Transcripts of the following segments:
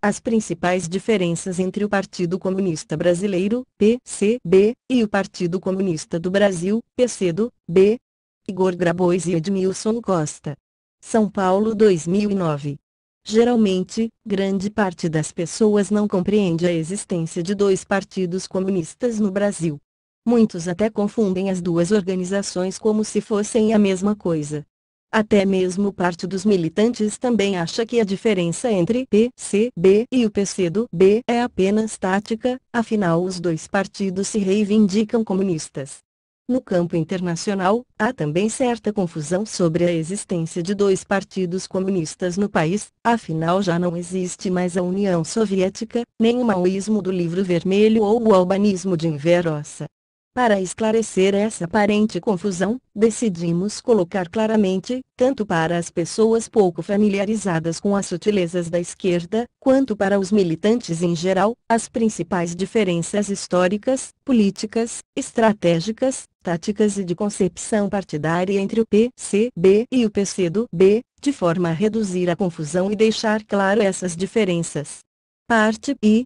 As principais diferenças entre o Partido Comunista Brasileiro, PCB, e o Partido Comunista do Brasil, PCdoB. Igor Grabois e Edmilson Costa. São Paulo 2009. Geralmente, grande parte das pessoas não compreende a existência de dois partidos comunistas no Brasil. Muitos até confundem as duas organizações como se fossem a mesma coisa. Até mesmo parte dos militantes também acha que a diferença entre PCB e o PCdoB é apenas tática, afinal os dois partidos se reivindicam comunistas. No campo internacional, há também certa confusão sobre a existência de dois partidos comunistas no país, afinal já não existe mais a União Soviética, nem o maoísmo do Livro Vermelho ou o albanismo de Enver Hoxha. Para esclarecer essa aparente confusão, decidimos colocar claramente, tanto para as pessoas pouco familiarizadas com as sutilezas da esquerda, quanto para os militantes em geral, as principais diferenças históricas, políticas, estratégicas, táticas e de concepção partidária entre o PCB e o PCdoB, de forma a reduzir a confusão e deixar claro essas diferenças. Parte I.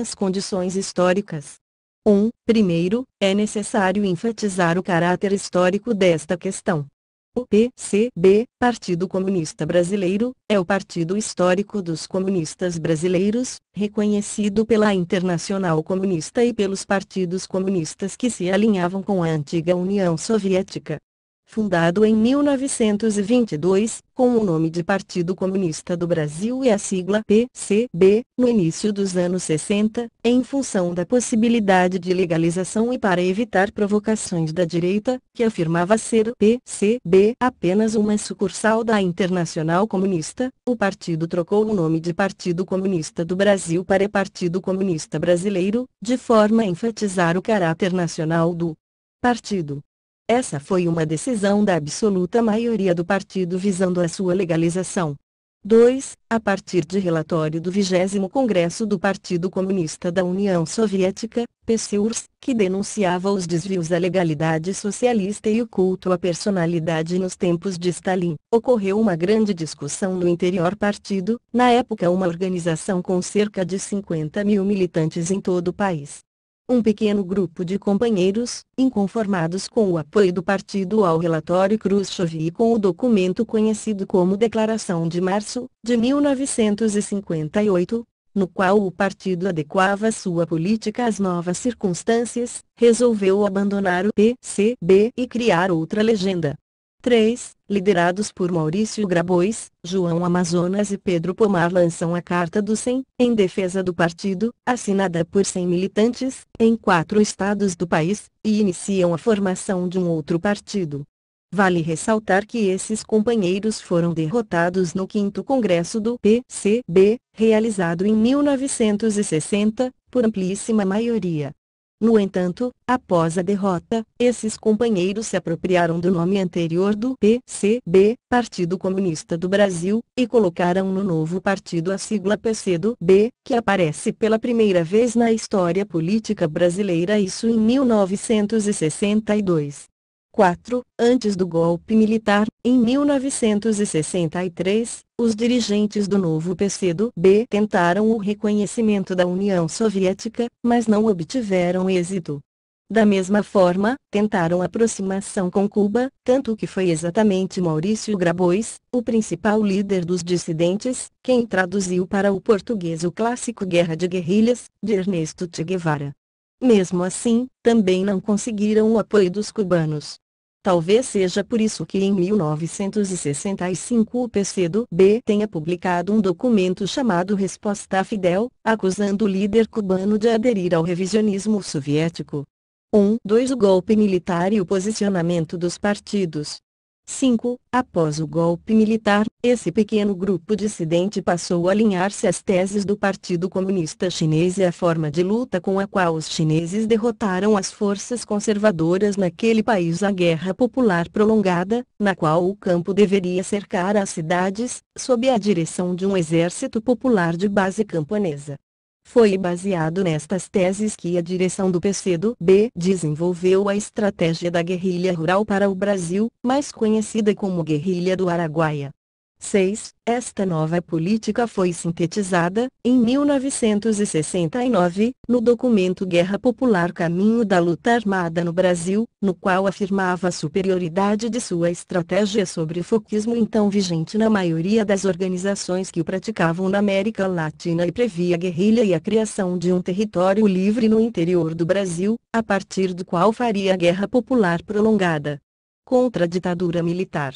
As condições históricas. Primeiro, é necessário enfatizar o caráter histórico desta questão. O PCB, Partido Comunista Brasileiro, é o partido histórico dos comunistas brasileiros, reconhecido pela Internacional Comunista e pelos partidos comunistas que se alinhavam com a antiga União Soviética. Fundado em 1922, com o nome de Partido Comunista do Brasil e a sigla PCB, no início dos anos 60, em função da possibilidade de legalização e para evitar provocações da direita, que afirmava ser o PCB apenas uma sucursal da Internacional Comunista, o partido trocou o nome de Partido Comunista do Brasil para Partido Comunista Brasileiro, de forma a enfatizar o caráter nacional do partido. Essa foi uma decisão da absoluta maioria do partido visando a sua legalização. 2. A partir de relatório do 20º Congresso do Partido Comunista da União Soviética, PCURS, que denunciava os desvios da legalidade socialista e o culto à personalidade nos tempos de Stalin, ocorreu uma grande discussão no interior partido, na época uma organização com cerca de 50 mil militantes em todo o país. Um pequeno grupo de companheiros, inconformados com o apoio do partido ao relatório Khrushchev e com o documento conhecido como Declaração de Março, de 1958, no qual o partido adequava sua política às novas circunstâncias, resolveu abandonar o PCB e criar outra legenda. 3. Liderados por Maurício Grabois, João Amazonas e Pedro Pomar lançam a Carta do 100, em defesa do partido, assinada por 100 militantes, em 4 estados do país, e iniciam a formação de um outro partido. Vale ressaltar que esses companheiros foram derrotados no 5º Congresso do PCB, realizado em 1960, por amplíssima maioria. No entanto, após a derrota, esses companheiros se apropriaram do nome anterior do PCB, Partido Comunista do Brasil, e colocaram no novo partido a sigla PCdoB, que aparece pela primeira vez na história política brasileira, isso em 1962. 4. Antes do golpe militar, em 1963, os dirigentes do novo PCdoB tentaram o reconhecimento da União Soviética, mas não obtiveram êxito. Da mesma forma, tentaram aproximação com Cuba, tanto que foi exatamente Maurício Grabois, o principal líder dos dissidentes, quem traduziu para o português o clássico Guerra de Guerrilhas, de Ernesto Che Guevara. Mesmo assim, também não conseguiram o apoio dos cubanos. Talvez seja por isso que em 1965 o PCdoB tenha publicado um documento chamado Resposta a Fidel, acusando o líder cubano de aderir ao revisionismo soviético. 2. O golpe militar e o posicionamento dos partidos. 5. Após o golpe militar, esse pequeno grupo dissidente passou a alinhar-se às teses do Partido Comunista Chinês e à forma de luta com a qual os chineses derrotaram as forças conservadoras naquele país. A guerra popular prolongada, na qual o campo deveria cercar as cidades, sob a direção de um exército popular de base camponesa. Foi baseado nestas teses que a direção do PCdoB desenvolveu a estratégia da guerrilha rural para o Brasil, mais conhecida como guerrilha do Araguaia. 6. Esta nova política foi sintetizada, em 1969, no documento Guerra Popular Caminho da Luta Armada no Brasil, no qual afirmava a superioridade de sua estratégia sobre o foquismo então vigente na maioria das organizações que o praticavam na América Latina e previa a guerrilha e a criação de um território livre no interior do Brasil, a partir do qual faria a guerra popular prolongada contra a ditadura militar.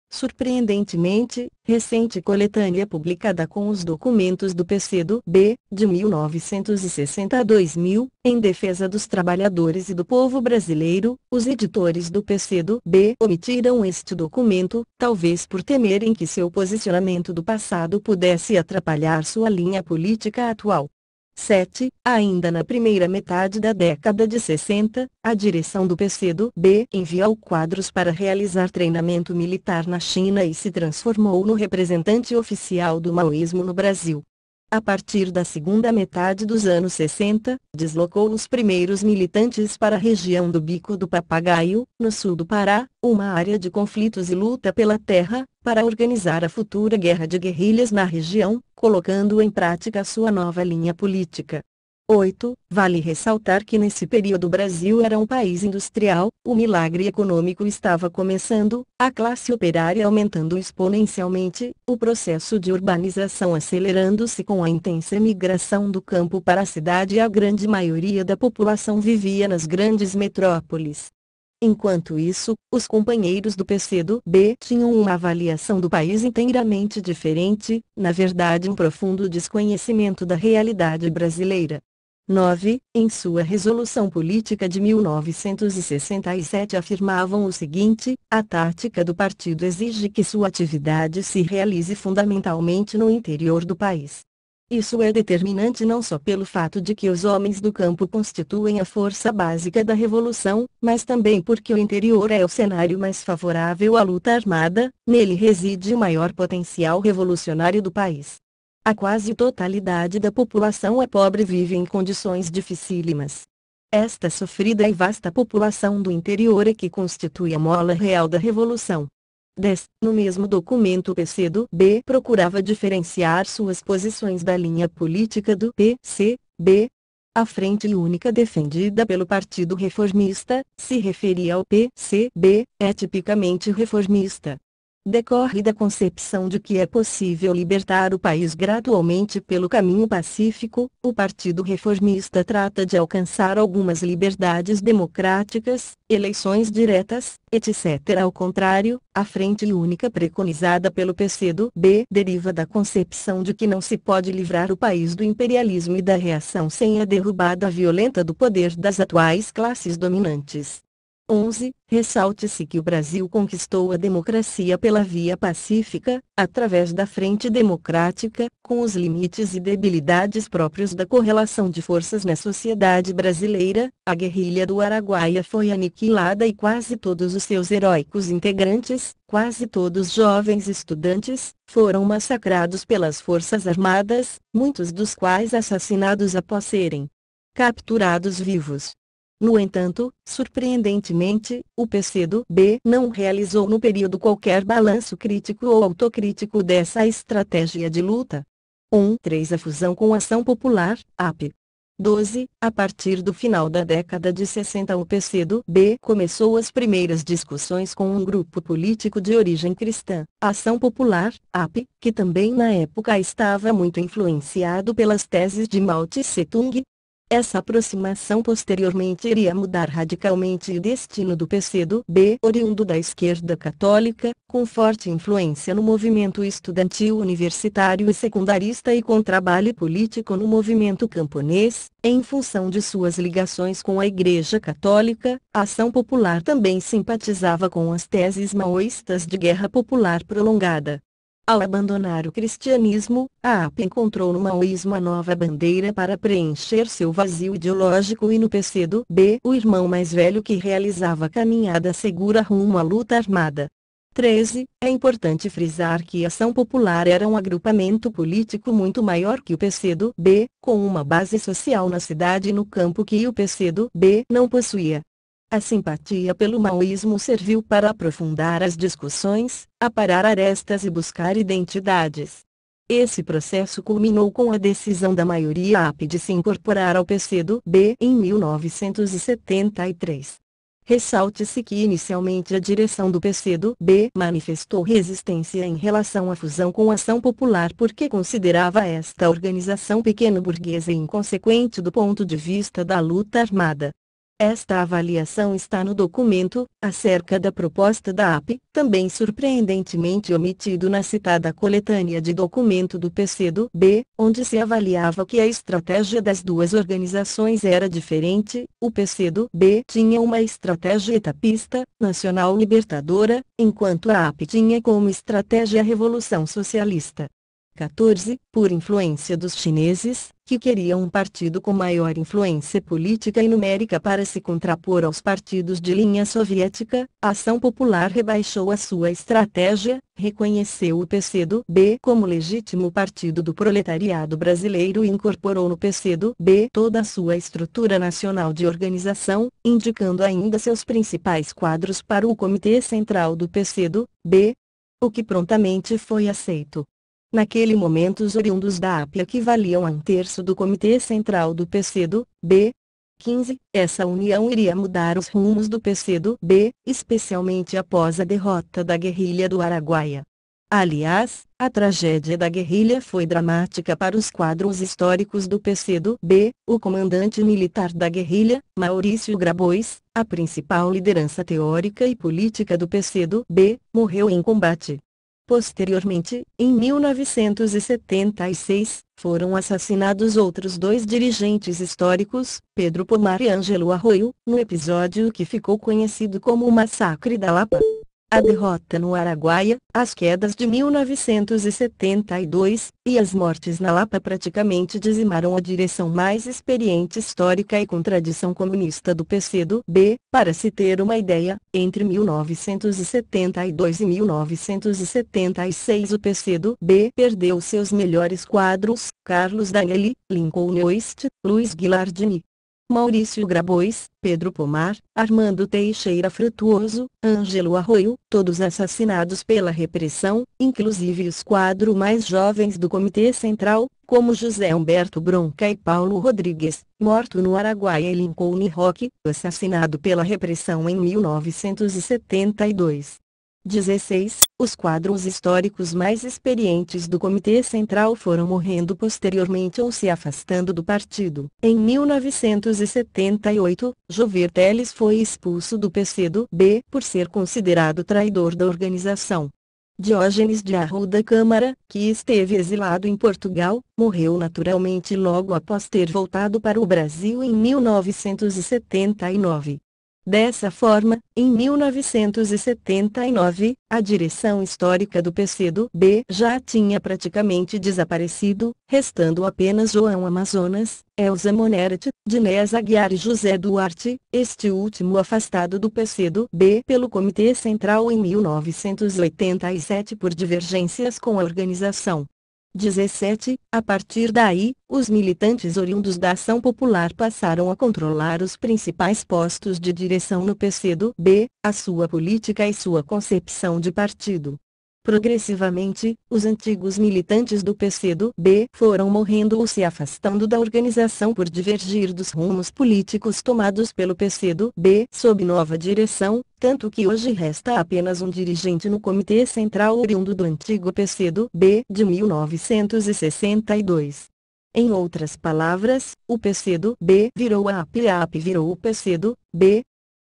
Surpreendentemente, recente coletânea publicada com os documentos do PCdoB, de 1960 a 2000, em defesa dos trabalhadores e do povo brasileiro, os editores do PCdoB omitiram este documento, talvez por temerem que seu posicionamento do passado pudesse atrapalhar sua linha política atual. 7. Ainda na primeira metade da década de 60, a direção do PCdoB enviou quadros para realizar treinamento militar na China e se transformou no representante oficial do maoísmo no Brasil. A partir da segunda metade dos anos 60, deslocou os primeiros militantes para a região do Bico do Papagaio, no sul do Pará, uma área de conflitos e luta pela terra, para organizar a futura guerra de guerrilhas na região, colocando em prática sua nova linha política. 8. Vale ressaltar que nesse período o Brasil era um país industrial, o milagre econômico estava começando, a classe operária aumentando exponencialmente, o processo de urbanização acelerando-se com a intensa migração do campo para a cidade e a grande maioria da população vivia nas grandes metrópoles. Enquanto isso, os companheiros do PCdoB tinham uma avaliação do país inteiramente diferente, na verdade um profundo desconhecimento da realidade brasileira. 9. Em sua resolução política de 1967 afirmavam o seguinte: a tática do partido exige que sua atividade se realize fundamentalmente no interior do país. Isso é determinante não só pelo fato de que os homens do campo constituem a força básica da revolução, mas também porque o interior é o cenário mais favorável à luta armada, nele reside o maior potencial revolucionário do país. A quase totalidade da população é pobre e vive em condições dificílimas. Esta sofrida e vasta população do interior é que constitui a mola real da revolução. 10. No mesmo documento o PCdoB procurava diferenciar suas posições da linha política do PCB. A frente única defendida pelo Partido Reformista, se referia ao PCB, é tipicamente reformista. Decorre da concepção de que é possível libertar o país gradualmente pelo caminho pacífico. O Partido Reformista trata de alcançar algumas liberdades democráticas, eleições diretas, etc. Ao contrário, a frente única preconizada pelo PCdoB deriva da concepção de que não se pode livrar o país do imperialismo e da reação sem a derrubada violenta do poder das atuais classes dominantes. 11. Ressalte-se que o Brasil conquistou a democracia pela via pacífica, através da Frente Democrática, com os limites e debilidades próprios da correlação de forças na sociedade brasileira. A guerrilha do Araguaia foi aniquilada e quase todos os seus heróicos integrantes, quase todos jovens estudantes, foram massacrados pelas forças armadas, muitos dos quais assassinados após serem capturados vivos. No entanto, surpreendentemente, o PCdoB não realizou no período qualquer balanço crítico ou autocrítico dessa estratégia de luta. 3. A fusão com a Ação Popular, AP. 12. A partir do final da década de 60 o PCdoB começou as primeiras discussões com um grupo político de origem cristã, Ação Popular, AP, que também na época estava muito influenciado pelas teses de Mao Tse-tung. Essa aproximação posteriormente iria mudar radicalmente o destino do PCdoB, oriundo da esquerda católica, com forte influência no movimento estudantil universitário e secundarista e com trabalho político no movimento camponês. Em função de suas ligações com a Igreja Católica, a Ação Popular também simpatizava com as teses maoístas de guerra popular prolongada. Ao abandonar o cristianismo, a AP encontrou no maoísmo a nova bandeira para preencher seu vazio ideológico e no PCdoB o irmão mais velho que realizava a caminhada segura rumo à luta armada. 13. É importante frisar que a Ação Popular era um agrupamento político muito maior que o PCdoB, com uma base social na cidade e no campo que o PCdoB não possuía. A simpatia pelo maoísmo serviu para aprofundar as discussões, aparar arestas e buscar identidades. Esse processo culminou com a decisão da maioria AP de se incorporar ao PCdoB em 1973. Ressalte-se que inicialmente a direção do PCdoB manifestou resistência em relação à fusão com a Ação Popular porque considerava esta organização pequeno-burguesa e inconsequente do ponto de vista da luta armada. Esta avaliação está no documento, acerca da proposta da AP, também surpreendentemente omitido na citada coletânea de documento do PCdoB, onde se avaliava que a estratégia das duas organizações era diferente. O PCdoB tinha uma estratégia etapista, nacional libertadora, enquanto a AP tinha como estratégia a Revolução Socialista. 14. Por influência dos chineses, que queriam um partido com maior influência política e numérica para se contrapor aos partidos de linha soviética, a Ação Popular rebaixou a sua estratégia, reconheceu o PCdoB como legítimo partido do proletariado brasileiro e incorporou no PCdoB toda a sua estrutura nacional de organização, indicando ainda seus principais quadros para o Comitê Central do PCdoB, o que prontamente foi aceito. Naquele momento os oriundos da AP equivaliam a 1/3 do Comitê Central do PCdoB. 15. Essa união iria mudar os rumos do PCdoB, especialmente após a derrota da guerrilha do Araguaia. Aliás, a tragédia da guerrilha foi dramática para os quadros históricos do PCdoB. O comandante militar da guerrilha, Maurício Grabois, a principal liderança teórica e política do PCdoB, morreu em combate. Posteriormente, em 1976, foram assassinados outros dois dirigentes históricos, Pedro Pomar e Ângelo Arroio, no episódio que ficou conhecido como o Massacre da Lapa. A derrota no Araguaia, as quedas de 1972, e as mortes na Lapa praticamente dizimaram a direção mais experiente histórica e com tradição comunista do PCdoB. Para se ter uma ideia, entre 1972 e 1976 o PCdoB perdeu seus melhores quadros: Carlos Danieli, Lincoln Oist, Luiz Guilardini, Maurício Grabois, Pedro Pomar, Armando Teixeira Frutuoso, Ângelo Arroio, todos assassinados pela repressão, inclusive os quadros mais jovens do Comitê Central, como José Humberto Bronca e Paulo Rodrigues, morto no Araguaia, e Lincoln Roque, assassinado pela repressão em 1972. 16. Os quadros históricos mais experientes do Comitê Central foram morrendo posteriormente ou se afastando do partido. Em 1978, Jover Teles foi expulso do PCdoB por ser considerado traidor da organização. Diógenes de Arruda Câmara, que esteve exilado em Portugal, morreu naturalmente logo após ter voltado para o Brasil em 1979. Dessa forma, em 1979, a direção histórica do PCdoB já tinha praticamente desaparecido, restando apenas João Amazonas, Elza Moneret, Dinés Aguiar e José Duarte, este último afastado do PCdoB pelo Comitê Central em 1987 por divergências com a organização. 17. A partir daí, os militantes oriundos da Ação Popular passaram a controlar os principais postos de direção no PCdoB, a sua política e sua concepção de partido. Progressivamente, os antigos militantes do PCdoB foram morrendo ou se afastando da organização por divergir dos rumos políticos tomados pelo PCdoB sob nova direção, tanto que hoje resta apenas um dirigente no Comitê Central oriundo do antigo PCdoB de 1962. Em outras palavras, o PCdoB virou a AP e a AP virou o PCdoB.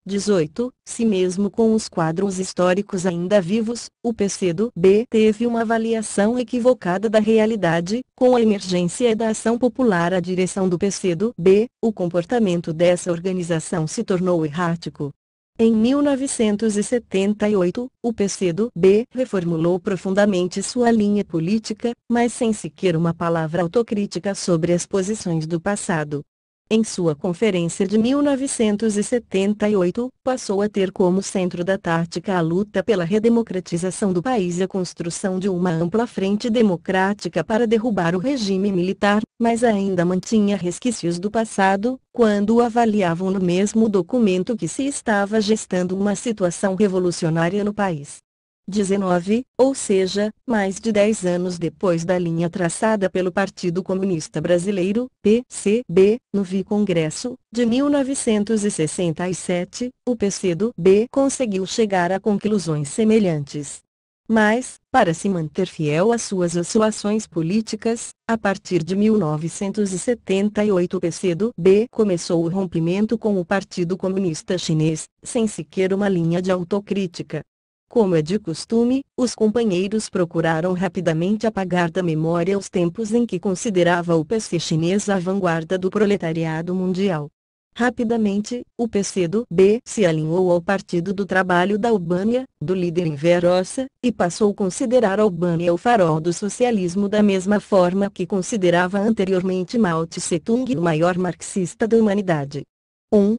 18. Se mesmo com os quadros históricos ainda vivos, o PCdoB teve uma avaliação equivocada da realidade, com a emergência da Ação Popular à direção do PCdoB, o comportamento dessa organização se tornou errático. Em 1978, o PCdoB reformulou profundamente sua linha política, mas sem sequer uma palavra autocrítica sobre as posições do passado. Em sua conferência de 1978, passou a ter como centro da tática a luta pela redemocratização do país e a construção de uma ampla frente democrática para derrubar o regime militar, mas ainda mantinha resquícios do passado, quando avaliavam no mesmo documento que se estava gestando uma situação revolucionária no país. 19, ou seja, mais de 10 anos depois da linha traçada pelo Partido Comunista Brasileiro, PCB, no Congresso, de 1967, o PCdoB conseguiu chegar a conclusões semelhantes. Mas, para se manter fiel às suas oscilações políticas, a partir de 1978 o PCdoB começou o rompimento com o Partido Comunista Chinês, sem sequer uma linha de autocrítica. Como é de costume, os companheiros procuraram rapidamente apagar da memória os tempos em que considerava o PC chinês a vanguarda do proletariado mundial. Rapidamente, o PCdoB se alinhou ao Partido do Trabalho da Albânia, do líder Enver Hoxha, e passou a considerar a Albânia o farol do socialismo da mesma forma que considerava anteriormente Mao Tse-tung o maior marxista da humanidade.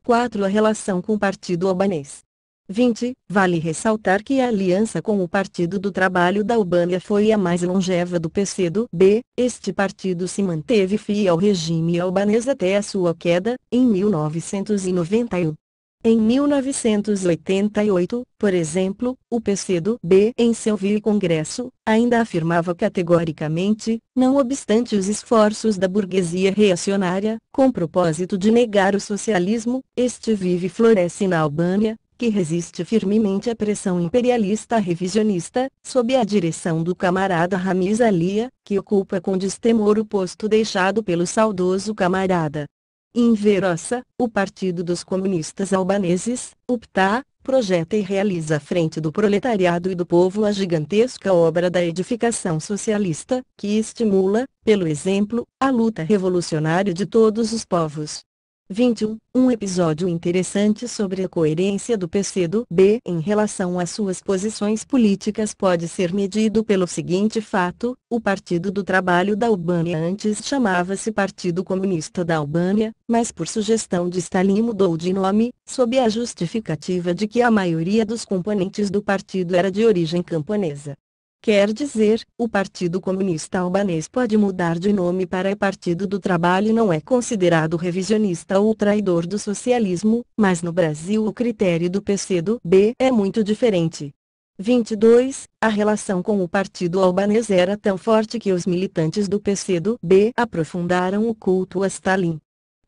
4. A relação com o Partido Albanês. 20. Vale ressaltar que a aliança com o Partido do Trabalho da Albânia foi a mais longeva do PCdoB. Este partido se manteve fiel ao regime albanês até a sua queda, em 1991. Em 1988, por exemplo, o PCdoB em seu Congresso, ainda afirmava categoricamente, não obstante os esforços da burguesia reacionária, com propósito de negar o socialismo, este vive e floresce na Albânia, que resiste firmemente à pressão imperialista revisionista, sob a direção do camarada Ramiz Alia, que ocupa com destemor o posto deixado pelo saudoso camarada Enver Hoxha. O Partido dos Comunistas Albaneses, o PTA, projeta e realiza à frente do proletariado e do povo a gigantesca obra da edificação socialista, que estimula, pelo exemplo, a luta revolucionária de todos os povos. 21. Um episódio interessante sobre a coerência do PCdoB em relação às suas posições políticas pode ser medido pelo seguinte fato: o Partido do Trabalho da Albânia antes chamava-se Partido Comunista da Albânia, mas por sugestão de Stalin mudou de nome, sob a justificativa de que a maioria dos componentes do partido era de origem camponesa. Quer dizer, o Partido Comunista Albanês pode mudar de nome para Partido do Trabalho e não é considerado revisionista ou traidor do socialismo, mas no Brasil o critério do PCdoB é muito diferente. 22. A relação com o Partido Albanês era tão forte que os militantes do PCdoB aprofundaram o culto a Stalin.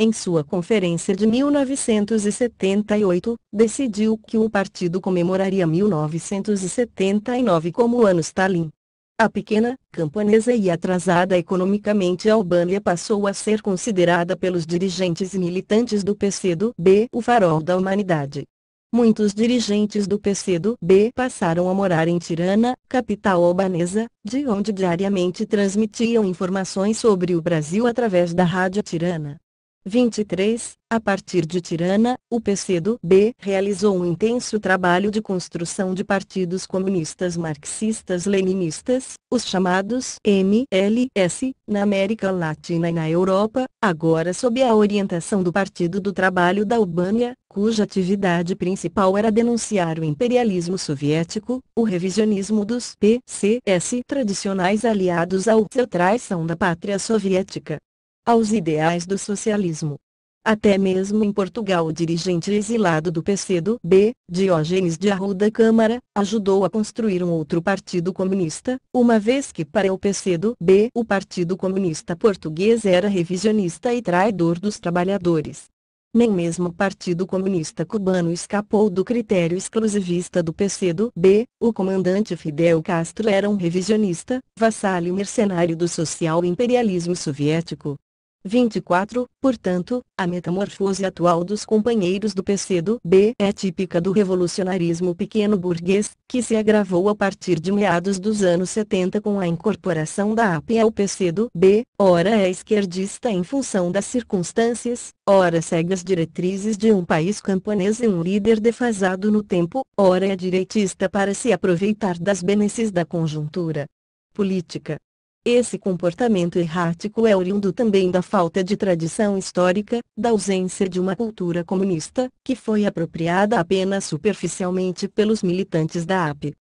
Em sua conferência de 1978, decidiu que o partido comemoraria 1979 como o ano Stalin. A pequena, camponesa e atrasada economicamente Albânia passou a ser considerada pelos dirigentes e militantes do PCdoB o farol da humanidade. Muitos dirigentes do PCdoB passaram a morar em Tirana, capital albanesa, de onde diariamente transmitiam informações sobre o Brasil através da Rádio Tirana. 23. A partir de Tirana, o PCdoB realizou um intenso trabalho de construção de partidos comunistas marxistas-leninistas, os chamados MLS, na América Latina e na Europa, agora sob a orientação do Partido do Trabalho da Albânia, cuja atividade principal era denunciar o imperialismo soviético, o revisionismo dos PCS tradicionais aliados à traição da pátria soviética, aos ideais do socialismo. Até mesmo em Portugal o dirigente exilado do PCdoB, Diógenes de Arruda Câmara, ajudou a construir um outro partido comunista, uma vez que para o PCdoB o Partido Comunista Português era revisionista e traidor dos trabalhadores. Nem mesmo o Partido Comunista Cubano escapou do critério exclusivista do PCdoB, o comandante Fidel Castro era um revisionista, vassalho e mercenário do social-imperialismo soviético. 24. Portanto, a metamorfose atual dos companheiros do PCdoB é típica do revolucionarismo pequeno-burguês, que se agravou a partir de meados dos anos 70 com a incorporação da AP ao PCdoB, ora é esquerdista em função das circunstâncias, ora segue as diretrizes de um país camponês e um líder defasado no tempo, ora é direitista para se aproveitar das benesses da conjuntura política. Esse comportamento errático é oriundo também da falta de tradição histórica, da ausência de uma cultura comunista, que foi apropriada apenas superficialmente pelos militantes da AP.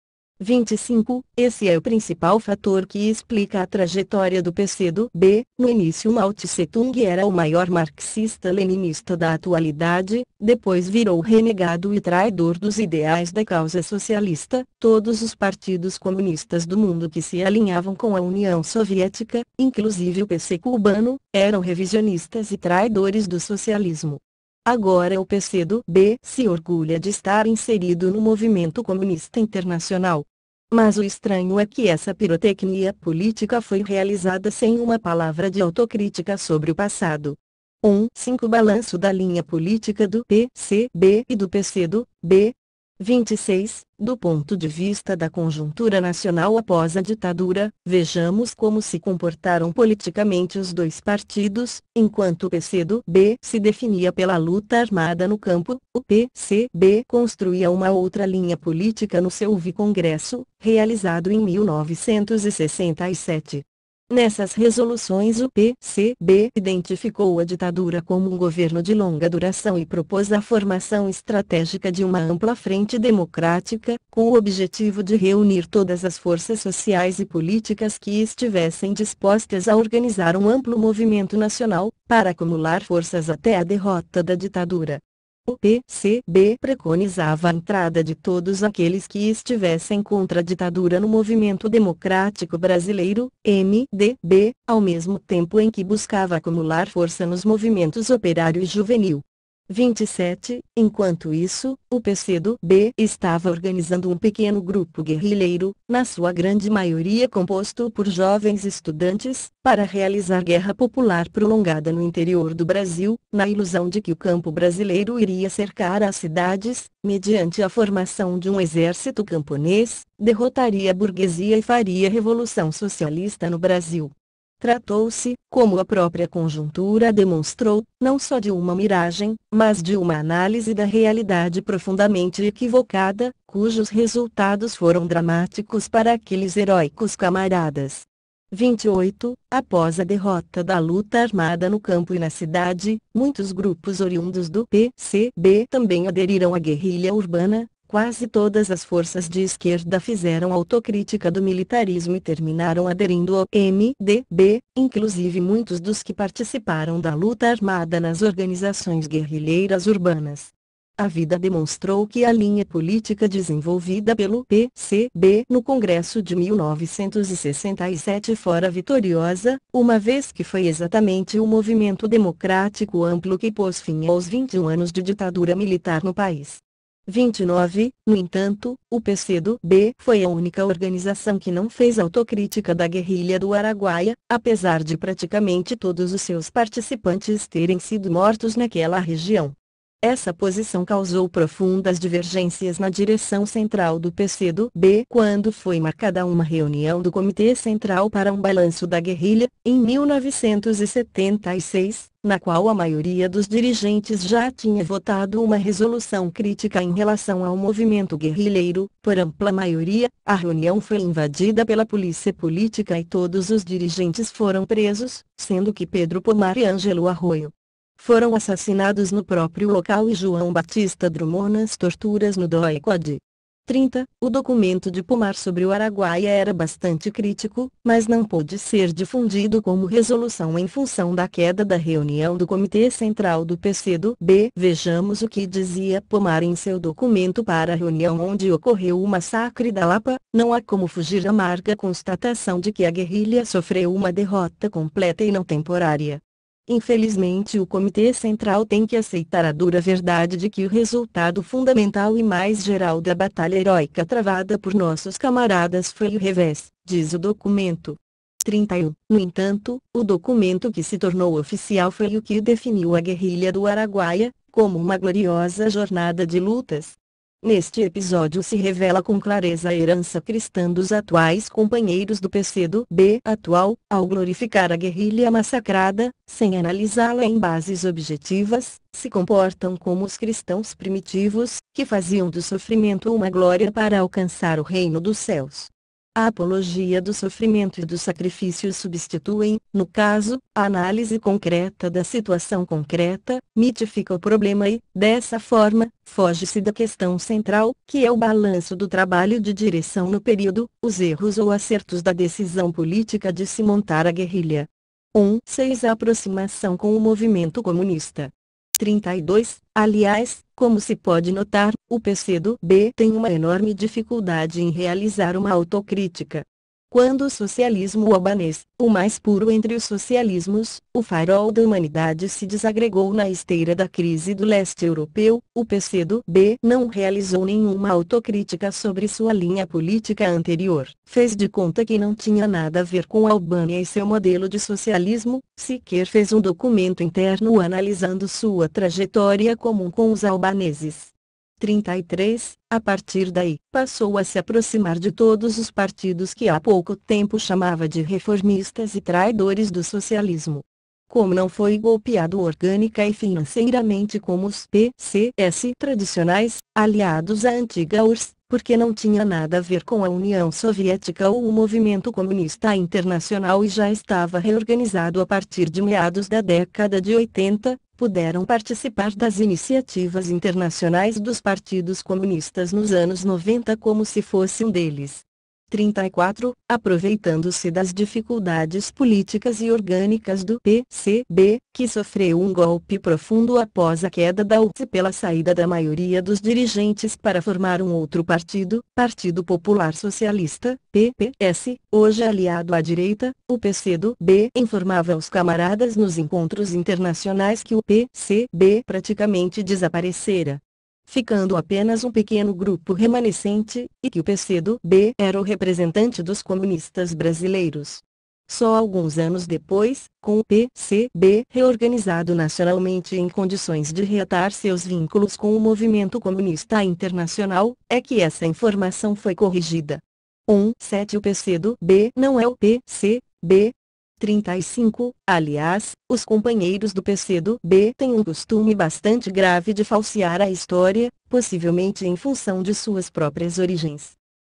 25. Esse é o principal fator que explica a trajetória do PCdoB. No início Mao Tse-tung era o maior marxista-leninista da atualidade, depois virou renegado e traidor dos ideais da causa socialista. Todos os partidos comunistas do mundo que se alinhavam com a União Soviética, inclusive o PC cubano, eram revisionistas e traidores do socialismo. Agora o PCdoB se orgulha de estar inserido no movimento comunista internacional. Mas o estranho é que essa pirotecnia política foi realizada sem uma palavra de autocrítica sobre o passado. 5 Balanço da linha política do PCB e do PCdoB. 26. Do ponto de vista da conjuntura nacional após a ditadura, vejamos como se comportaram politicamente os dois partidos. Enquanto o PCdoB se definia pela luta armada no campo, o PCB construía uma outra linha política no seu vicongresso, realizado em 1967. Nessas resoluções o PCB identificou a ditadura como um governo de longa duração e propôs a formação estratégica de uma ampla frente democrática, com o objetivo de reunir todas as forças sociais e políticas que estivessem dispostas a organizar um amplo movimento nacional, para acumular forças até a derrota da ditadura. O PCB preconizava a entrada de todos aqueles que estivessem contra a ditadura no Movimento Democrático Brasileiro, MDB, ao mesmo tempo em que buscava acumular força nos movimentos operário e juvenil. 27. Enquanto isso, o PCdoB estava organizando um pequeno grupo guerrilheiro, na sua grande maioria composto por jovens estudantes, para realizar guerra popular prolongada no interior do Brasil, na ilusão de que o campo brasileiro iria cercar as cidades, mediante a formação de um exército camponês, derrotaria a burguesia e faria revolução socialista no Brasil. Tratou-se, como a própria conjuntura demonstrou, não só de uma miragem, mas de uma análise da realidade profundamente equivocada, cujos resultados foram dramáticos para aqueles heróicos camaradas. 28. Após a derrota da luta armada no campo e na cidade, muitos grupos oriundos do PCB também aderiram à guerrilha urbana. Quase todas as forças de esquerda fizeram autocrítica do militarismo e terminaram aderindo ao MDB, inclusive muitos dos que participaram da luta armada nas organizações guerrilheiras urbanas. A vida demonstrou que a linha política desenvolvida pelo PCB no Congresso de 1967 fora vitoriosa, uma vez que foi exatamente o movimento democrático amplo que pôs fim aos 21 anos de ditadura militar no país. 29. No entanto, o PCdoB foi a única organização que não fez autocrítica da guerrilha do Araguaia, apesar de praticamente todos os seus participantes terem sido mortos naquela região. Essa posição causou profundas divergências na direção central do PCdoB quando foi marcada uma reunião do Comitê Central para um balanço da guerrilha, em 1976, na qual a maioria dos dirigentes já tinha votado uma resolução crítica em relação ao movimento guerrilheiro. Por ampla maioria, a reunião foi invadida pela polícia política e todos os dirigentes foram presos, sendo que Pedro Pomar e Ângelo Arroio foram assassinados no próprio local e João Batista Drummond nas torturas no DOI-CODE. 30. O documento de Pomar sobre o Araguaia era bastante crítico, mas não pôde ser difundido como resolução em função da queda da reunião do Comitê Central do PCdoB. Vejamos o que dizia Pomar em seu documento para a reunião onde ocorreu o massacre da Lapa. Não há como fugir da amarga constatação de que a guerrilha sofreu uma derrota completa e não temporária. Infelizmente o Comitê Central tem que aceitar a dura verdade de que o resultado fundamental e mais geral da batalha heróica travada por nossos camaradas foi o revés, diz o documento. 31. No entanto, o documento que se tornou oficial foi o que definiu a guerrilha do Araguaia, como uma gloriosa jornada de lutas. Neste episódio se revela com clareza a herança cristã dos atuais companheiros do PCdoB atual, ao glorificar a guerrilha massacrada, sem analisá-la em bases objetivas, se comportam como os cristãos primitivos, que faziam do sofrimento uma glória para alcançar o reino dos céus. A apologia do sofrimento e do sacrifício substituem, no caso, a análise concreta da situação concreta, mitifica o problema e, dessa forma, foge-se da questão central, que é o balanço do trabalho de direção no período, os erros ou acertos da decisão política de se montar a guerrilha. 6. A aproximação com o movimento comunista. 32. Aliás, como se pode notar, o PCdoB tem uma enorme dificuldade em realizar uma autocrítica. Quando o socialismo albanês, o mais puro entre os socialismos, o farol da humanidade se desagregou na esteira da crise do leste europeu, o PCdoB não realizou nenhuma autocrítica sobre sua linha política anterior. Fez de conta que não tinha nada a ver com a Albânia e seu modelo de socialismo, sequer fez um documento interno analisando sua trajetória comum com os albaneses. 33. A partir daí, passou a se aproximar de todos os partidos que há pouco tempo chamava de reformistas e traidores do socialismo. Como não foi golpeado orgânica e financeiramente como os PCS tradicionais, aliados à antiga URSS, porque não tinha nada a ver com a União Soviética ou o movimento comunista internacional e já estava reorganizado a partir de meados da década de 80, puderam participar das iniciativas internacionais dos partidos comunistas nos anos 90 como se fosse um deles. 34. Aproveitando-se das dificuldades políticas e orgânicas do PCB, que sofreu um golpe profundo após a queda da URSS pela saída da maioria dos dirigentes para formar um outro partido, Partido Popular Socialista, PPS, hoje aliado à direita, o PCdoB informava aos camaradas nos encontros internacionais que o PCB praticamente desaparecera, ficando apenas um pequeno grupo remanescente, e que o PCdoB era o representante dos comunistas brasileiros. Só alguns anos depois, com o PCB reorganizado nacionalmente e em condições de reatar seus vínculos com o movimento comunista internacional, é que essa informação foi corrigida. 7. O PCdoB não é o PCB. 35. Aliás, os companheiros do PCdoB têm um costume bastante grave de falsear a história, possivelmente em função de suas próprias origens.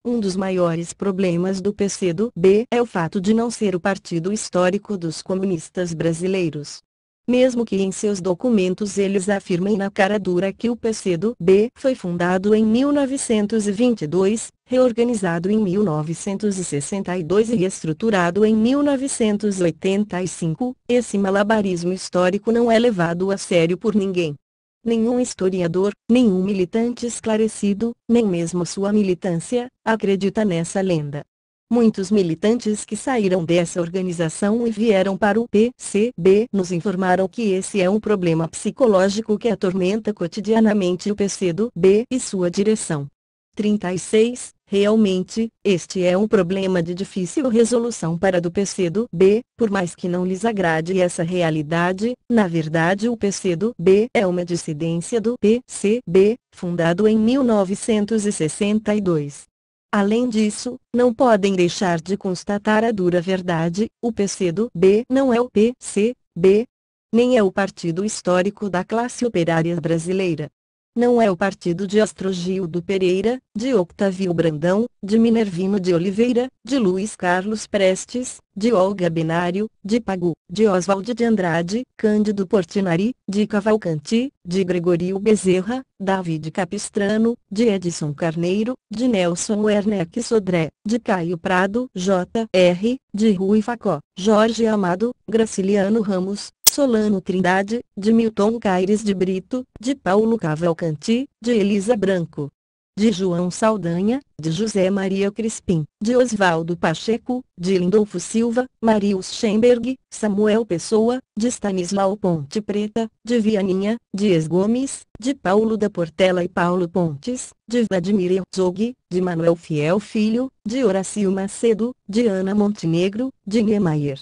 Um dos maiores problemas do PCdoB é o fato de não ser o partido histórico dos comunistas brasileiros. Mesmo que em seus documentos eles afirmem na cara dura que o PCdoB foi fundado em 1922, reorganizado em 1962 e estruturado em 1985, esse malabarismo histórico não é levado a sério por ninguém. Nenhum historiador, nenhum militante esclarecido, nem mesmo sua militância, acredita nessa lenda. Muitos militantes que saíram dessa organização e vieram para o PCB nos informaram que esse é um problema psicológico que atormenta cotidianamente o PCdoB e sua direção. 36. Realmente, este é um problema de difícil resolução para do PCdoB, por mais que não lhes agrade essa realidade, na verdade o PCdoB é uma dissidência do PCB, fundado em 1962. Além disso, não podem deixar de constatar a dura verdade, o PCdoB não é o PCB, nem é o partido histórico da classe operária brasileira. Não é o partido de Astrogildo Pereira, de Octávio Brandão, de Minervino de Oliveira, de Luiz Carlos Prestes, de Olga Benário, de Pagu, de Oswald de Andrade, Cândido Portinari, de Cavalcanti, de Gregorio Bezerra, David Capistrano, de Edson Carneiro, de Nelson Werneck Sodré, de Caio Prado, J.R., de Rui Facó, Jorge Amado, Graciliano Ramos, Solano Trindade, de Milton Caires de Brito, de Paulo Cavalcanti, de Elisa Branco, de João Saldanha, de José Maria Crispim, de Osvaldo Pacheco, de Lindolfo Silva, Marius Schemberg, Samuel Pessoa, de Stanislau Ponte Preta, de Vianinha, Dias Gomes, de Paulo da Portela e Paulo Pontes, de Vladimir Herzog, de Manuel Fiel Filho, de Horácio Macedo, de Ana Montenegro, de Niemeyer.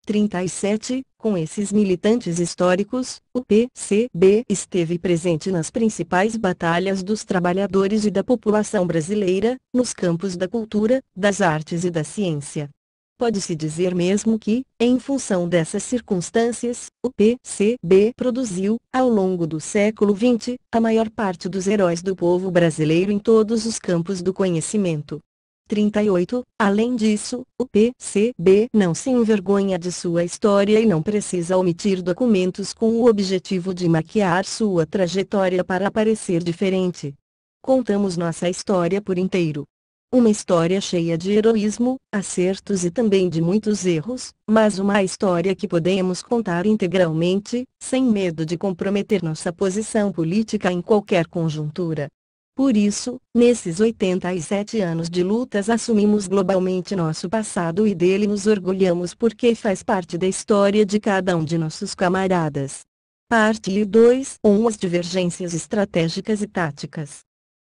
37. Com esses militantes históricos, o PCB esteve presente nas principais batalhas dos trabalhadores e da população brasileira, nos campos da cultura, das artes e da ciência. Pode-se dizer mesmo que, em função dessas circunstâncias, o PCB produziu, ao longo do século XX, a maior parte dos heróis do povo brasileiro em todos os campos do conhecimento. 38. Além disso, o PCB não se envergonha de sua história e não precisa omitir documentos com o objetivo de maquiar sua trajetória para parecer diferente. Contamos nossa história por inteiro. Uma história cheia de heroísmo, acertos e também de muitos erros, mas uma história que podemos contar integralmente, sem medo de comprometer nossa posição política em qualquer conjuntura. Por isso, nesses 87 anos de lutas assumimos globalmente nosso passado e dele nos orgulhamos porque faz parte da história de cada um de nossos camaradas. Parte 2. As divergências estratégicas e táticas.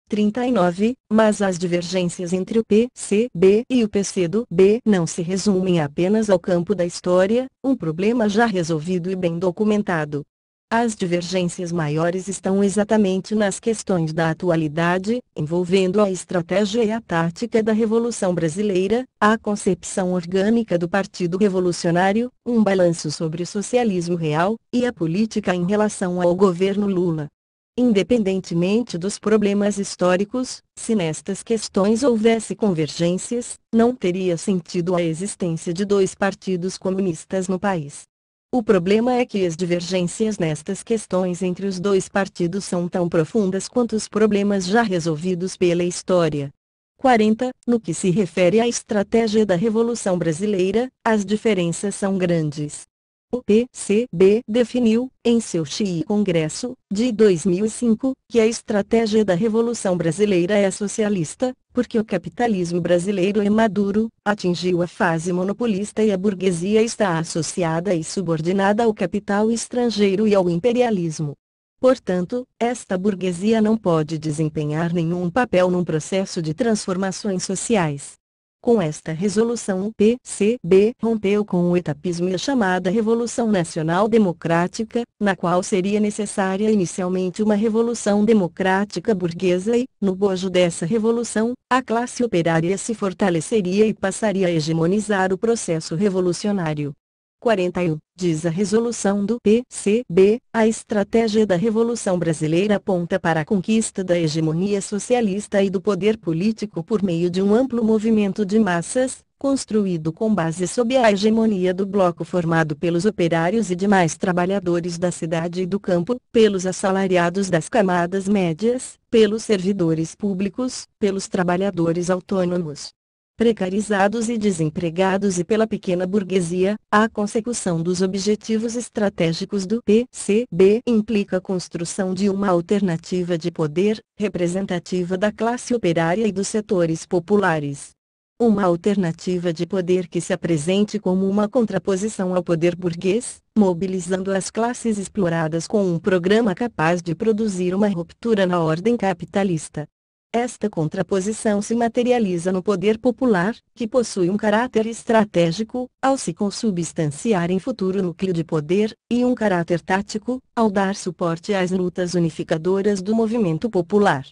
39. Mas as divergências entre o PCB e o PCdoB não se resumem apenas ao campo da história, um problema já resolvido e bem documentado. As divergências maiores estão exatamente nas questões da atualidade, envolvendo a estratégia e a tática da Revolução Brasileira, a concepção orgânica do Partido Revolucionário, um balanço sobre o socialismo real, e a política em relação ao governo Lula. Independentemente dos problemas históricos, se nestas questões houvesse convergências, não teria sentido a existência de dois partidos comunistas no país. O problema é que as divergências nestas questões entre os dois partidos são tão profundas quanto os problemas já resolvidos pela história. 40. No que se refere à estratégia da Revolução Brasileira, as diferenças são grandes. O PCB definiu, em seu Congresso, de 2005, que a estratégia da Revolução Brasileira é socialista, porque o capitalismo brasileiro é maduro, atingiu a fase monopolista e a burguesia está associada e subordinada ao capital estrangeiro e ao imperialismo. Portanto, esta burguesia não pode desempenhar nenhum papel num processo de transformações sociais. Com esta resolução o PCB rompeu com o etapismo e a chamada Revolução Nacional Democrática, na qual seria necessária inicialmente uma revolução democrática burguesa e, no bojo dessa revolução, a classe operária se fortaleceria e passaria a hegemonizar o processo revolucionário. 41. Diz a resolução do PCB, a estratégia da Revolução Brasileira aponta para a conquista da hegemonia socialista e do poder político por meio de um amplo movimento de massas, construído com base sob a hegemonia do bloco formado pelos operários e demais trabalhadores da cidade e do campo, pelos assalariados das camadas médias, pelos servidores públicos, pelos trabalhadores autônomos, precarizados e desempregados e pela pequena burguesia. A consecução dos objetivos estratégicos do PCB implica a construção de uma alternativa de poder, representativa da classe operária e dos setores populares. Uma alternativa de poder que se apresente como uma contraposição ao poder burguês, mobilizando as classes exploradas com um programa capaz de produzir uma ruptura na ordem capitalista. Esta contraposição se materializa no poder popular, que possui um caráter estratégico, ao se consubstanciar em futuro núcleo de poder, e um caráter tático, ao dar suporte às lutas unificadoras do movimento popular.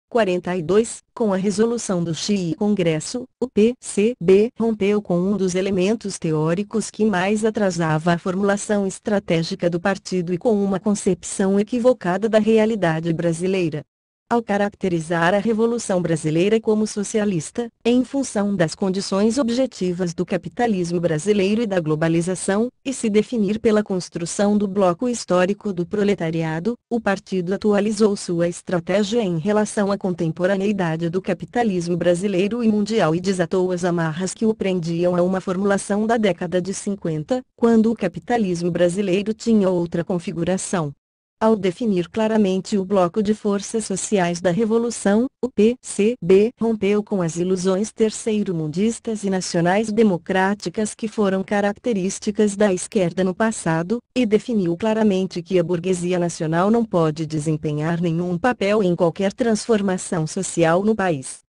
42. Com a resolução do Congresso, o PCB rompeu com um dos elementos teóricos que mais atrasava a formulação estratégica do partido e com uma concepção equivocada da realidade brasileira. Ao caracterizar a Revolução Brasileira como socialista, em função das condições objetivas do capitalismo brasileiro e da globalização, e se definir pela construção do bloco histórico do proletariado, o partido atualizou sua estratégia em relação à contemporaneidade do capitalismo brasileiro e mundial e desatou as amarras que o prendiam a uma formulação da década de 50, quando o capitalismo brasileiro tinha outra configuração. Ao definir claramente o bloco de forças sociais da Revolução, o PCB rompeu com as ilusões terceiro-mundistas e nacionais-democráticas que foram características da esquerda no passado, e definiu claramente que a burguesia nacional não pode desempenhar nenhum papel em qualquer transformação social no país.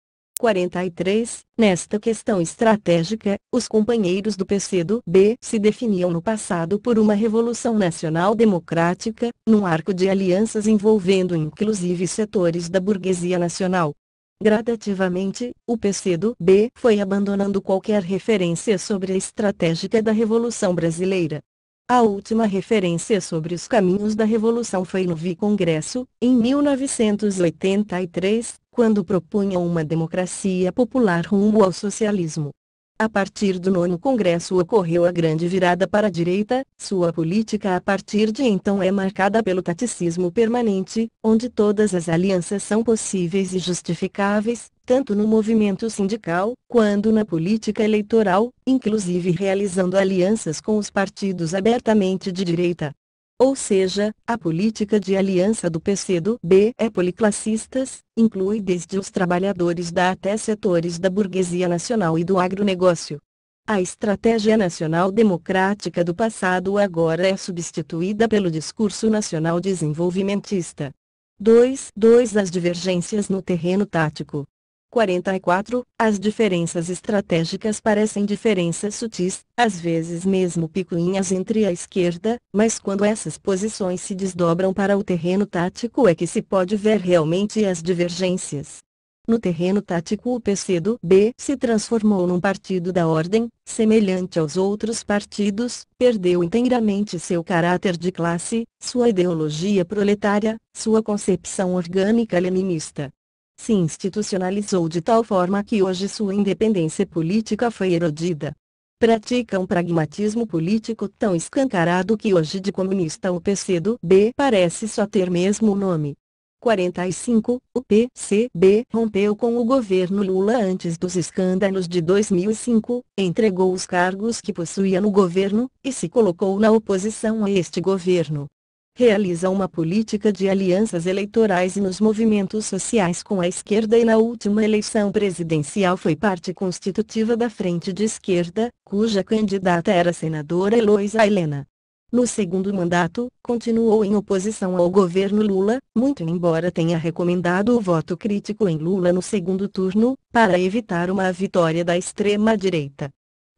43. Nesta questão estratégica, os companheiros do PCdoB se definiam no passado por uma revolução nacional democrática, num arco de alianças envolvendo inclusive setores da burguesia nacional. Gradativamente, o PCdoB foi abandonando qualquer referência sobre a estratégia da Revolução Brasileira. A última referência sobre os caminhos da Revolução foi no Congresso, em 1983, quando propunham uma democracia popular rumo ao socialismo. A partir do 9º Congresso ocorreu a grande virada para a direita, sua política a partir de então é marcada pelo taticismo permanente, onde todas as alianças são possíveis e justificáveis, tanto no movimento sindical, quanto na política eleitoral, inclusive realizando alianças com os partidos abertamente de direita. Ou seja, a política de aliança do PCdoB é policlassistas, inclui desde os trabalhadores da até setores da burguesia nacional e do agronegócio. A estratégia nacional democrática do passado agora é substituída pelo discurso nacional desenvolvimentista. 2. As divergências no terreno tático. 44. As diferenças estratégicas parecem diferenças sutis, às vezes mesmo picuinhas entre a esquerda, mas quando essas posições se desdobram para o terreno tático é que se pode ver realmente as divergências. No terreno tático o PCdoB se transformou num partido da ordem, semelhante aos outros partidos, perdeu inteiramente seu caráter de classe, sua ideologia proletária, sua concepção orgânica leninista. Se institucionalizou de tal forma que hoje sua independência política foi erodida. Pratica um pragmatismo político tão escancarado que hoje de comunista o PCdoB parece só ter mesmo o nome. 45. O PCB rompeu com o governo Lula antes dos escândalos de 2005, entregou os cargos que possuía no governo, e se colocou na oposição a este governo. Realiza uma política de alianças eleitorais e nos movimentos sociais com a esquerda e na última eleição presidencial foi parte constitutiva da Frente de Esquerda, cuja candidata era a senadora Heloísa Helena. No segundo mandato, continuou em oposição ao governo Lula, muito embora tenha recomendado o voto crítico em Lula no segundo turno, para evitar uma vitória da extrema-direita.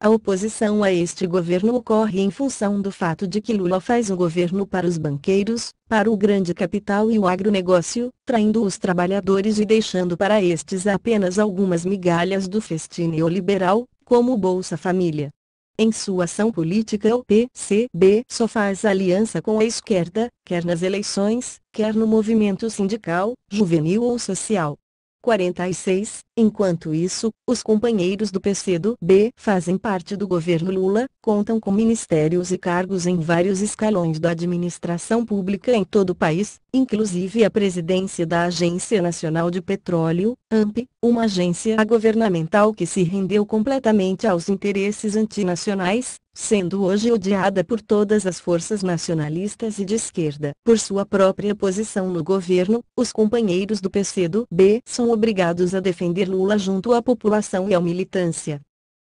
A oposição a este governo ocorre em função do fato de que Lula faz um governo para os banqueiros, para o grande capital e o agronegócio, traindo os trabalhadores e deixando para estes apenas algumas migalhas do festim neoliberal, como o Bolsa Família. Em sua ação política o PCB só faz aliança com a esquerda, quer nas eleições, quer no movimento sindical, juvenil ou social. 46. Enquanto isso, os companheiros do PCdoB fazem parte do governo Lula, contam com ministérios e cargos em vários escalões da administração pública em todo o país, inclusive a presidência da Agência Nacional de Petróleo, ANP, uma agência governamental que se rendeu completamente aos interesses antinacionais, sendo hoje odiada por todas as forças nacionalistas e de esquerda. Por sua própria posição no governo, os companheiros do PCdoB são obrigados a defender Lula junto à população e à militância.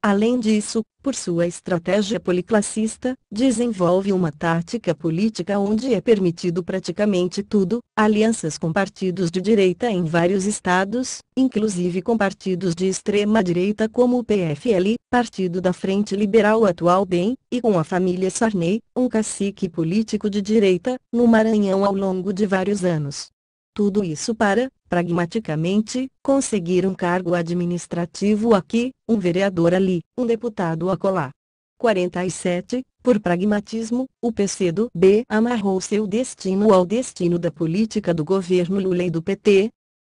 Além disso, por sua estratégia policlassista, desenvolve uma tática política onde é permitido praticamente tudo, alianças com partidos de direita em vários estados, inclusive com partidos de extrema-direita como o PFL, Partido da Frente Liberal atual DEM, e com a família Sarney, um cacique político de direita, no Maranhão ao longo de vários anos. Tudo isso para, pragmaticamente, conseguir um cargo administrativo aqui, um vereador ali, um deputado acolá. 47. Por pragmatismo, o PCdoB amarrou seu destino ao destino da política do governo Lula e do PT.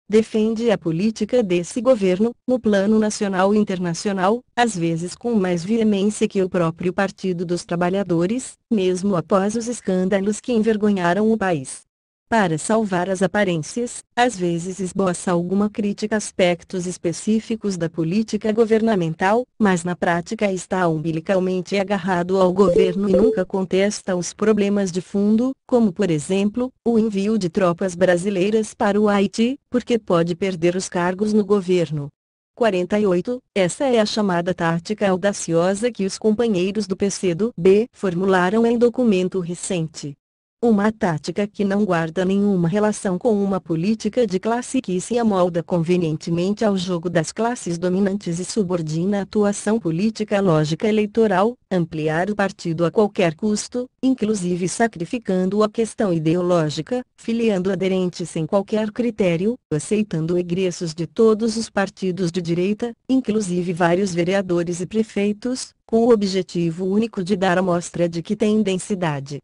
Defende a política desse governo, no plano nacional e internacional, às vezes com mais veemência que o próprio Partido dos Trabalhadores, mesmo após os escândalos que envergonharam o país. Para salvar as aparências, às vezes esboça alguma crítica a aspectos específicos da política governamental, mas na prática está umbilicalmente agarrado ao governo e nunca contesta os problemas de fundo, como por exemplo, o envio de tropas brasileiras para o Haiti, porque pode perder os cargos no governo. 48. Essa é a chamada tática audaciosa que os companheiros do PCdoB formularam em documento recente. Uma tática que não guarda nenhuma relação com uma política de classe que se amolda convenientemente ao jogo das classes dominantes e subordina a atuação política à lógica eleitoral, ampliar o partido a qualquer custo, inclusive sacrificando a questão ideológica, filiando aderentes sem qualquer critério, aceitando egressos de todos os partidos de direita, inclusive vários vereadores e prefeitos, com o objetivo único de dar a mostra de que tem densidade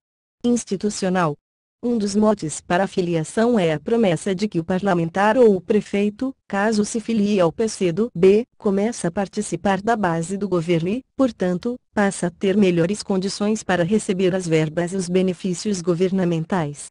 institucional. Um dos motes para a filiação é a promessa de que o parlamentar ou o prefeito, caso se filie ao PCdoB, começa a participar da base do governo e, portanto, passa a ter melhores condições para receber as verbas e os benefícios governamentais.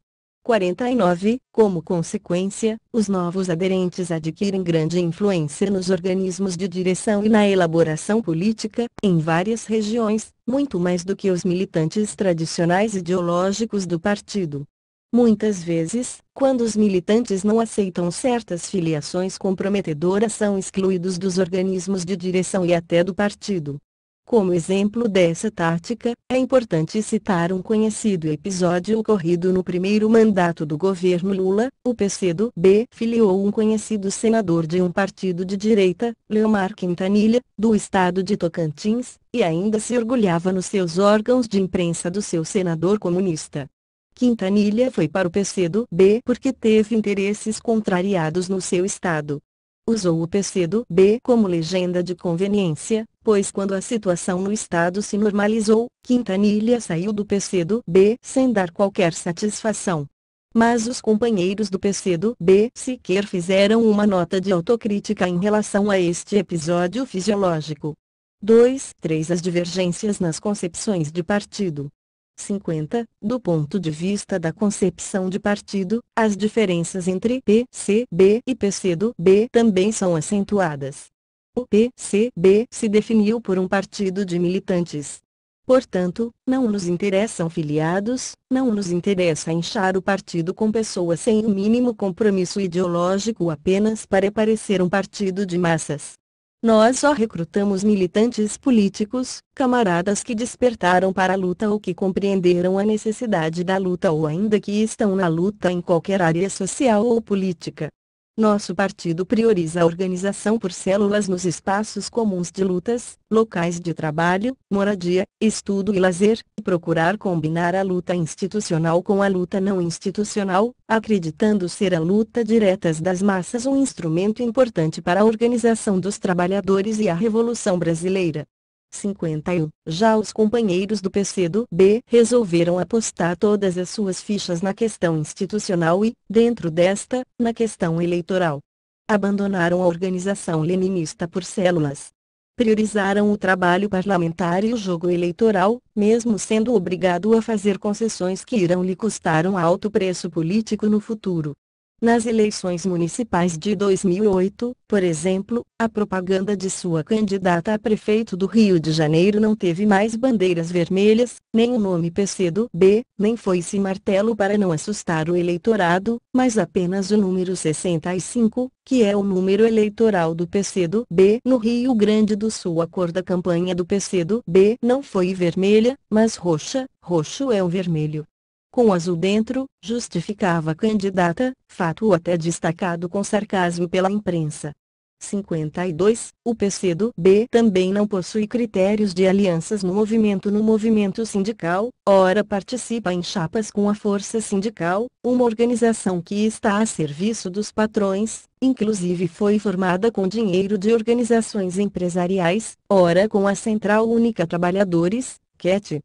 49. Como consequência, os novos aderentes adquirem grande influência nos organismos de direção e na elaboração política, em várias regiões, muito mais do que os militantes tradicionais ideológicos do partido. Muitas vezes, quando os militantes não aceitam certas filiações comprometedoras, são excluídos dos organismos de direção e até do partido. Como exemplo dessa tática, é importante citar um conhecido episódio ocorrido no primeiro mandato do governo Lula. O PCdoB filiou um conhecido senador de um partido de direita, Leomar Quintanilha, do estado de Tocantins, e ainda se orgulhava nos seus órgãos de imprensa do seu senador comunista. Quintanilha foi para o PCdoB porque teve interesses contrariados no seu estado. Usou o PCdoB como legenda de conveniência, pois quando a situação no estado se normalizou, Quintanilha saiu do PCdoB sem dar qualquer satisfação. Mas os companheiros do PCdoB sequer fizeram uma nota de autocrítica em relação a este episódio fisiológico. 3. As divergências nas concepções de partido. 50. Do ponto de vista da concepção de partido, as diferenças entre PCB e PCdoB também são acentuadas. O PCB se definiu por um partido de militantes. Portanto, não nos interessam filiados, não nos interessa inchar o partido com pessoas sem o mínimo compromisso ideológico apenas para parecer um partido de massas. Nós só recrutamos militantes políticos, camaradas que despertaram para a luta ou que compreenderam a necessidade da luta ou ainda que estão na luta em qualquer área social ou política. Nosso partido prioriza a organização por células nos espaços comuns de lutas, locais de trabalho, moradia, estudo e lazer, e procurar combinar a luta institucional com a luta não institucional, acreditando ser a luta direta das massas um instrumento importante para a organização dos trabalhadores e a Revolução Brasileira. 51. Já os companheiros do PCdoB resolveram apostar todas as suas fichas na questão institucional e, dentro desta, na questão eleitoral. Abandonaram a organização leninista por células. Priorizaram o trabalho parlamentar e o jogo eleitoral, mesmo sendo obrigado a fazer concessões que irão lhe custar um alto preço político no futuro. Nas eleições municipais de 2008, por exemplo, a propaganda de sua candidata a prefeito do Rio de Janeiro não teve mais bandeiras vermelhas, nem o nome PCdoB, nem foice e martelo para não assustar o eleitorado, mas apenas o número 65, que é o número eleitoral do PCdoB no Rio Grande do Sul. A cor da campanha do PCdoB não foi vermelha, mas roxa, roxo é o vermelho. Com azul dentro, justificava a candidata, fato até destacado com sarcasmo pela imprensa. 52. O PCdoB também não possui critérios de alianças no movimento sindical, ora participa em chapas com a Força Sindical, uma organização que está a serviço dos patrões, inclusive foi formada com dinheiro de organizações empresariais, ora com a Central Única Trabalhadores, CUT.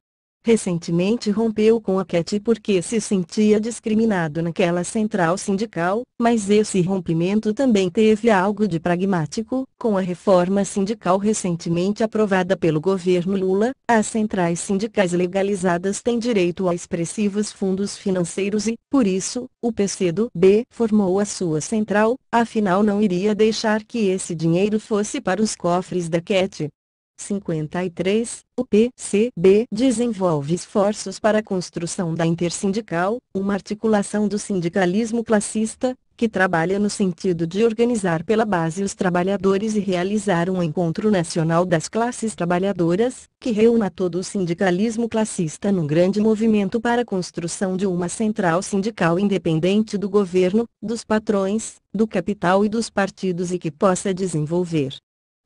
Recentemente rompeu com a CUT porque se sentia discriminado naquela central sindical, mas esse rompimento também teve algo de pragmático. Com a reforma sindical recentemente aprovada pelo governo Lula, as centrais sindicais legalizadas têm direito a expressivos fundos financeiros e, por isso, o PCdoB formou a sua central, afinal não iria deixar que esse dinheiro fosse para os cofres da CUT. 53. O PCB desenvolve esforços para a construção da Intersindical, uma articulação do sindicalismo classista, que trabalha no sentido de organizar pela base os trabalhadores e realizar um encontro nacional das classes trabalhadoras, que reúna todo o sindicalismo classista num grande movimento para a construção de uma central sindical independente do governo, dos patrões, do capital e dos partidos e que possa desenvolver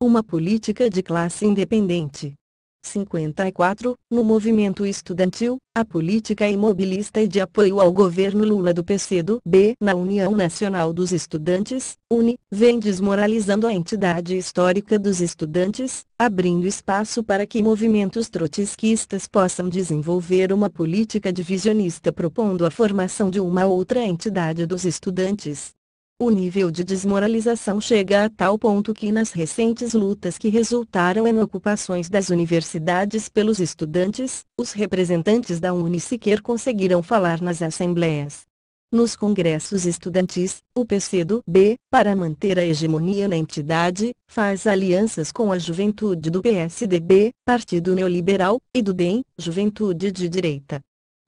uma política de classe independente. 54. No movimento estudantil, a política imobilista e de apoio ao governo Lula do PCdoB na União Nacional dos Estudantes, UNE, vem desmoralizando a entidade histórica dos estudantes, abrindo espaço para que movimentos trotskistas possam desenvolver uma política divisionista propondo a formação de uma outra entidade dos estudantes. O nível de desmoralização chega a tal ponto que nas recentes lutas que resultaram em ocupações das universidades pelos estudantes, os representantes da UNE sequer conseguiram falar nas assembleias. Nos congressos estudantis, o PCdoB, para manter a hegemonia na entidade, faz alianças com a juventude do PSDB, Partido Neoliberal, e do DEM, Juventude de Direita.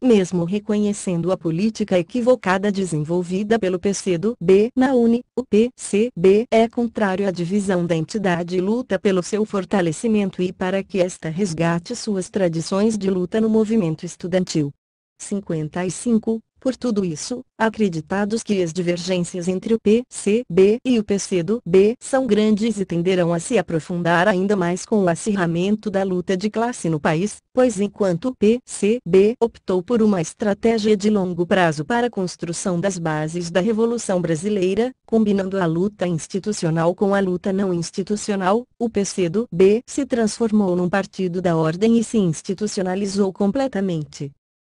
Mesmo reconhecendo a política equivocada desenvolvida pelo PCdoB na UNE, o PCB é contrário à divisão da entidade e luta pelo seu fortalecimento e para que esta resgate suas tradições de luta no movimento estudantil. 55. Por tudo isso, acreditados que as divergências entre o PCB e o PCdoB são grandes e tenderão a se aprofundar ainda mais com o acirramento da luta de classe no país, pois enquanto o PCB optou por uma estratégia de longo prazo para a construção das bases da Revolução Brasileira, combinando a luta institucional com a luta não institucional, o PCdoB se transformou num partido da ordem e se institucionalizou completamente.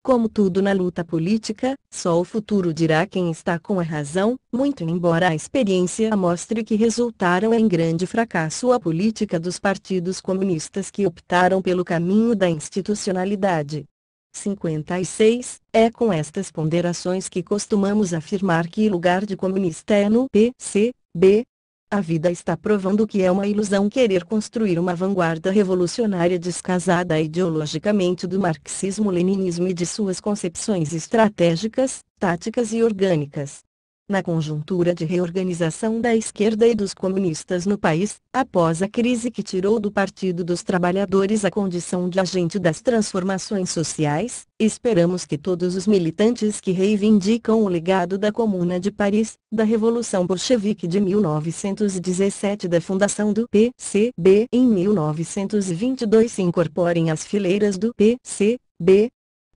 Como tudo na luta política, só o futuro dirá quem está com a razão, muito embora a experiência mostre que resultaram em grande fracasso a política dos partidos comunistas que optaram pelo caminho da institucionalidade. 56. É com estas ponderações que costumamos afirmar que o lugar de comunista é no PCB. A vida está provando que é uma ilusão querer construir uma vanguarda revolucionária descasada ideologicamente do marxismo-leninismo e de suas concepções estratégicas, táticas e orgânicas. Na conjuntura de reorganização da esquerda e dos comunistas no país, após a crise que tirou do Partido dos Trabalhadores a condição de agente das transformações sociais, esperamos que todos os militantes que reivindicam o legado da Comuna de Paris, da Revolução Bolchevique de 1917 e da fundação do PCB em 1922 se incorporem às fileiras do PCB,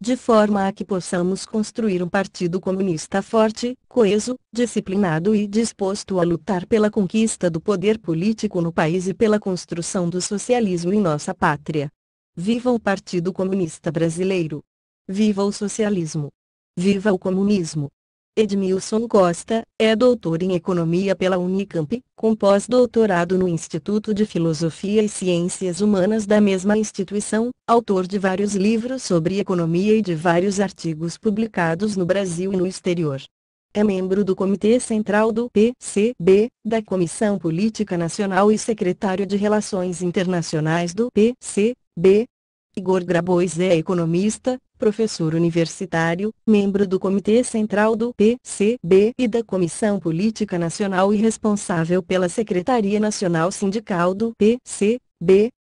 de forma a que possamos construir um partido comunista forte, coeso, disciplinado e disposto a lutar pela conquista do poder político no país e pela construção do socialismo em nossa pátria. Viva o Partido Comunista Brasileiro! Viva o socialismo! Viva o comunismo! Edmilson Costa é doutor em Economia pela Unicamp, com pós-doutorado no Instituto de Filosofia e Ciências Humanas da mesma instituição, autor de vários livros sobre economia e de vários artigos publicados no Brasil e no exterior. É membro do Comitê Central do PCB, da Comissão Política Nacional e secretário de Relações Internacionais do PCB. Igor Grabois é economista, professor universitário, membro do Comitê Central do PCB e da Comissão Política Nacional e responsável pela Secretaria Nacional Sindical do PCB.